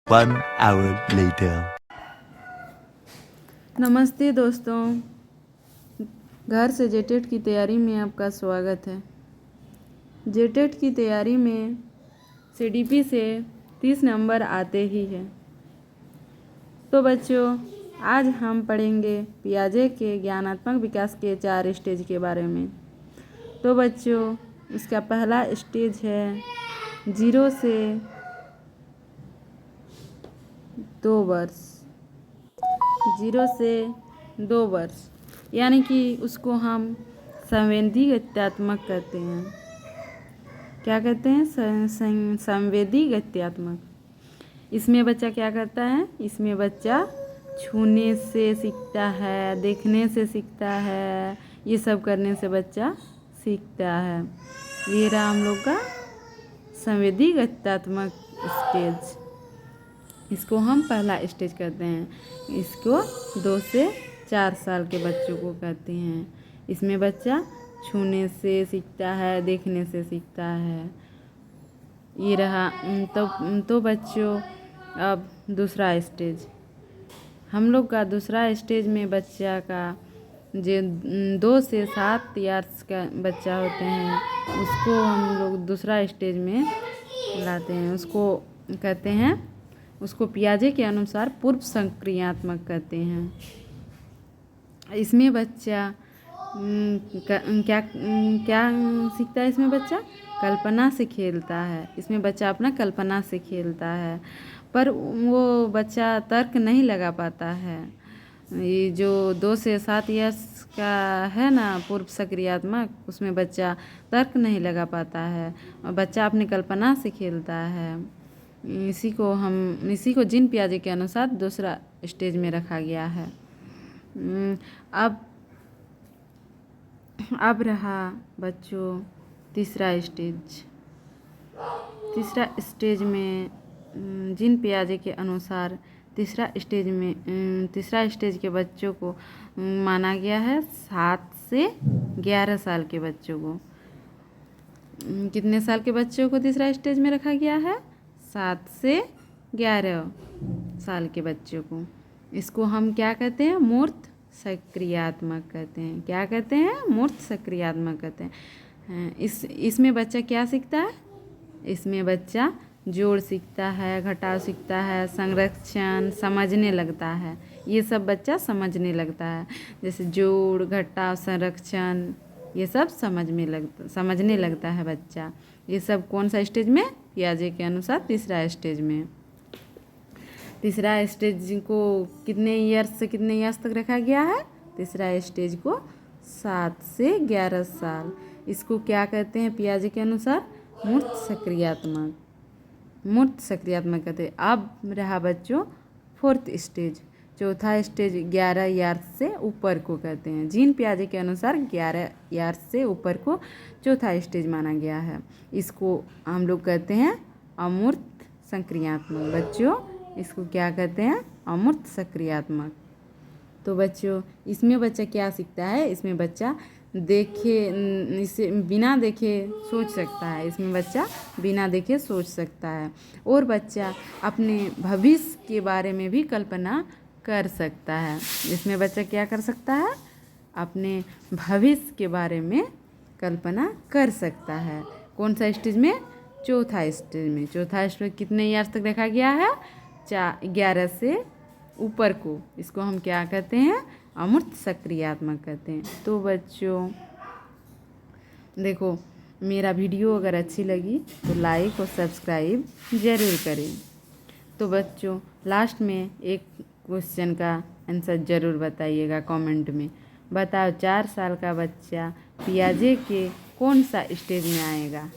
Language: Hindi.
1 hour later. नमस्ते दोस्तों, घर से जेटेट की तैयारी में आपका स्वागत है। जेटेट की तैयारी में सीडीपी से 30 नंबर आते ही हैं। तो बच्चों, आज हम पढ़ेंगे पियाजे के ज्ञानात्मक विकास के 4 स्टेज के बारे में। तो बच्चों, इसका पहला स्टेज है 0 से 2 वर्ष। 0 से 2 वर्ष यानी कि उसको हम संवेदी गत्यात्मक कहते हैं। क्या कहते हैं? संवेदी गत्यात्मक। इसमें बच्चा क्या करता है? इसमें बच्चा छूने से सीखता है, देखने से सीखता है, ये सब करने से बच्चा सीखता है। ये रहा हम लोग का संवेदी गत्यात्मक स्टेज। इसको हम पहला स्टेज कहते हैं। इसको 2 से 4 साल के बच्चों को कहते हैं। इसमें बच्चा छूने से सीखता है, देखने से सीखता है। ये रहा। तो बच्चों, अब दूसरा स्टेज हम लोग का दूसरा स्टेज में बच्चा का जो 2 से 7 इयर्स का बच्चा होते हैं, उसको हम लोग दूसरा स्टेज में लाते हैं। उसको कहते हैं, उसको पियाजे के अनुसार पूर्व संक्रियात्मक कहते हैं। इसमें बच्चा क्या क्या सीखता है? इसमें बच्चा कल्पना से खेलता है। इसमें बच्चा अपना कल्पना से खेलता है, पर वो बच्चा तर्क नहीं लगा पाता है। ये जो 2 से 7 इयर्स का है ना, पूर्व सक्रियात्मक, उसमें बच्चा तर्क नहीं लगा पाता है और बच्चा अपनी कल्पना से खेलता है। इसी को जीन पियाजे के अनुसार दूसरा स्टेज में रखा गया है। अब रहा बच्चों तीसरा स्टेज। तीसरा स्टेज में जीन पियाजे के अनुसार तीसरा स्टेज के बच्चों को माना गया है 7 से 11 साल के बच्चों को। कितने साल के बच्चों को तीसरा स्टेज में रखा गया है? 7 से 11 साल के बच्चों को। इसको हम क्या कहते हैं? मूर्त सक्रियात्मक कहते हैं। क्या कहते हैं? मूर्त सक्रियात्मक कहते हैं। इसमें बच्चा क्या सीखता है? इसमें बच्चा जोड़ सीखता है, घटाव सीखता है, संरक्षण समझने लगता है। ये सब बच्चा समझने लगता है, जैसे जोड़, घटाव, संरक्षण, ये सब समझने लगता है बच्चा। ये सब कौन सा स्टेज में? पियाजे के अनुसार तीसरा स्टेज में। तीसरा स्टेज को कितने ईयर्स से कितने ईयर्स तक रखा गया है? तीसरा स्टेज को 7 से 11 साल। इसको क्या कहते हैं पियाजे के अनुसार? मूर्त सक्रियात्मक कहते हैं। अब रहा बच्चों 4th स्टेज। चौथा स्टेज 11 ईयर्स से ऊपर को कहते हैं। जीन पियाजे के अनुसार 11 ईयर्स से ऊपर को चौथा स्टेज माना गया है। इसको हम लोग कहते हैं अमूर्त सक्रियात्मक। बच्चों, इसको क्या कहते हैं? अमूर्त सक्रियात्मक। तो बच्चों, इसमें बच्चा क्या सीखता है? इसमें बच्चा इसे बिना देखे सोच सकता है। इसमें बच्चा बिना देखे सोच सकता है और बच्चा अपने भविष्य के बारे में भी कल्पना कर सकता है। इसमें बच्चा क्या कर सकता है? अपने भविष्य के बारे में कल्पना कर सकता है। कौन सा स्टेज में? चौथा स्टेज में। चौथा स्टेज कितने ईयर्स तक रखा गया है? 11 से ऊपर को। इसको हम क्या कहते हैं? अमूर्त सक्रियात्मक कहते हैं। तो बच्चों देखो, मेरा वीडियो अगर अच्छी लगी तो लाइक और सब्सक्राइब ज़रूर करें। तो बच्चों, लास्ट में एक क्वेश्चन का आंसर ज़रूर बताइएगा कमेंट में। बताओ, 4 साल का बच्चा पियाजे के कौन सा स्टेज में आएगा?